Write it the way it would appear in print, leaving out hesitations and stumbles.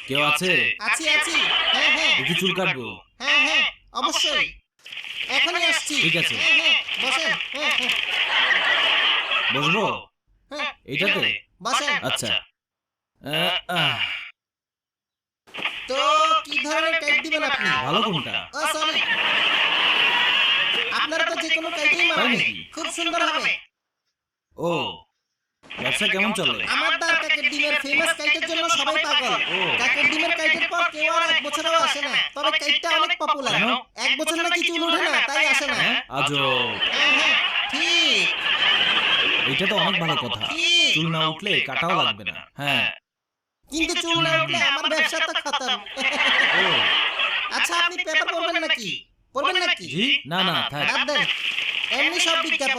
কেউ আছে? আছি আছি। হ্যাঁ হ্যাঁ একটু চুল কাটবো। হ্যাঁ হ্যাঁ অবশ্যই এখনই আসছি। ঠিক আছে। হ্যাঁ হ্যাঁ বসেন। হ্যাঁ হ্যাঁ বসবো হ্যাঁ এইটাতে? বসেন। আচ্ছা। আহ, তো কি ধরনের কাইট দিবেন আপনি? ভালো কোনটা? ও সরি, আপনারা তো যে কোনো কাইটেই তাই মারবেন, নাকি? খুব সুন্দর হবে। ও, ব্যবসা কেমন চলে? আমার দার কাকের ডিমের ফেমাস কাইটের জন্য সবাই পাগল। ও। কাকের ডিমের কাইটের পর কেউ আর এক বছরেও আসে না, তবে কাইটটা অনেক পপুলার। কেন? এক বছর নাকি চুল ওঠে না, তাই আসে না। হ্যাঁ, আজব। হ্যাঁ হ্যাঁ ঠিক এটা তো অনেক ভালো কথা। ঠিক। চুল না উঠলে কাটাও লাগবে না। হ্যাঁ। কিন্তু চুল না উঠলে আমার ব্যবসা তো খতম। ও, আচ্ছা আপনি পেপার পড়বেন নাকি? পড়বেন নাকি? জি? না না, থাক। বাদ দেন, এমনি সব বিজ্ঞাপন।